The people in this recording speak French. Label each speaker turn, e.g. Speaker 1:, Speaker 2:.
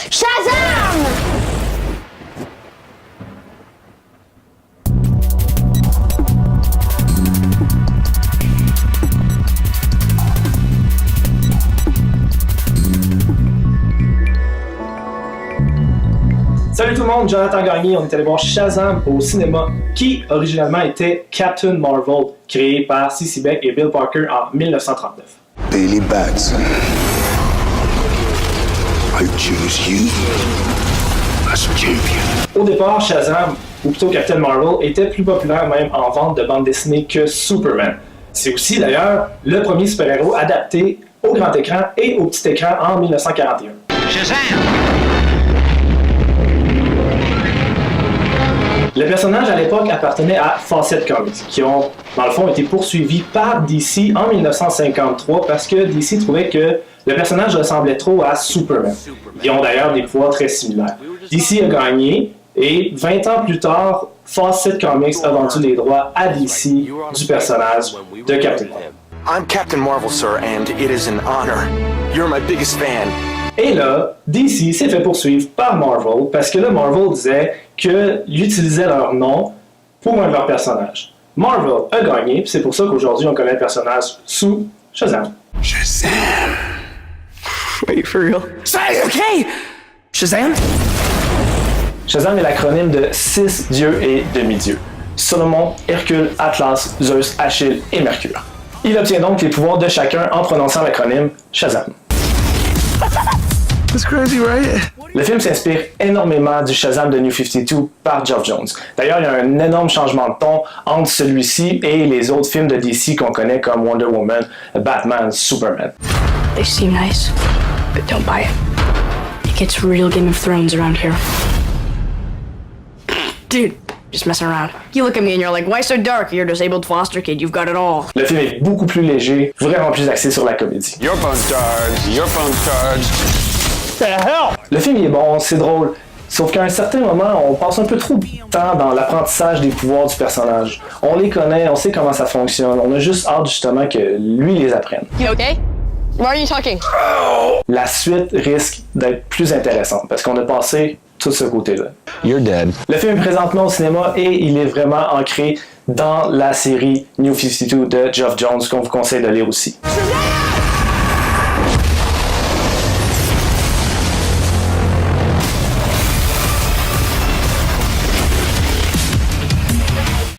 Speaker 1: Shazam!
Speaker 2: Salut tout le monde, Jonathan Gagné, on est allé voir Shazam au cinéma, qui originalement était Captain Marvel, créé par C.C. Beck et Bill Parker en 1939.
Speaker 3: Billy Batson, I choose you as champion.
Speaker 2: Au départ, Shazam, ou plutôt Captain Marvel, était plus populaire même en vente de bande dessinée que Superman. C'est aussi d'ailleurs le premier super-héros adapté au grand écran et au petit écran en 1941.
Speaker 4: Shazam!
Speaker 2: Le personnage à l'époque appartenait à Fawcett Comics, qui ont, dans le fond, été poursuivis par DC en 1953 parce que DC trouvait que le personnage ressemblait trop à Superman. Ils ont d'ailleurs des pouvoirs très similaires. DC a gagné et 20 ans plus tard, Fawcett Comics a vendu les droits à DC du personnage de Captain Marvel.
Speaker 5: I'm Captain Marvel, sir, and it is an honor. You're my biggest fan.
Speaker 2: Et là, DC s'est fait poursuivre par Marvel parce que là, Marvel disait qu'ils utilisaient leur nom pour un de leurs personnages. Marvel a gagné, puis c'est pour ça qu'aujourd'hui on connaît le personnage sous Shazam.
Speaker 3: Shazam!
Speaker 5: Wait, for real? Say, okay! Shazam?
Speaker 2: Shazam est l'acronyme de 6 dieux et demi-dieux. Solomon, Hercule, Atlas, Zeus, Achille et Mercure. Il obtient donc les pouvoirs de chacun en prononçant l'acronyme Shazam.
Speaker 3: That's crazy, right?
Speaker 2: Le film s'inspire énormément du Shazam de New 52 par Geoff Johns. D'ailleurs, il y a un énorme changement de ton entre celui-ci et les autres films de DC qu'on connaît comme Wonder Woman, Batman, Superman.
Speaker 6: They seem nice, but don't buy it. It gets real Game of Thrones around here. Dude, just messing around. You look at me and you're like, why so dark? You're a disabled foster kid, you've got it all.
Speaker 2: Le film est beaucoup plus léger, vraiment plus axé sur la comédie.
Speaker 5: Your phone's charged. Your phone's charged.
Speaker 2: Le film il est bon, c'est drôle, sauf qu'à un certain moment, on passe un peu trop de temps dans l'apprentissage des pouvoirs du personnage. On les connaît, on sait comment ça fonctionne, on a juste hâte justement que lui les apprenne.
Speaker 1: You okay? Why are you talking?
Speaker 2: La suite risque d'être plus intéressante parce qu'on a passé tout ce côté-là.
Speaker 5: You're dead.
Speaker 2: Le film est présentement au cinéma et il est vraiment ancré dans la série New 52 de Geoff Johns qu'on vous conseille de lire aussi.
Speaker 1: Shazam!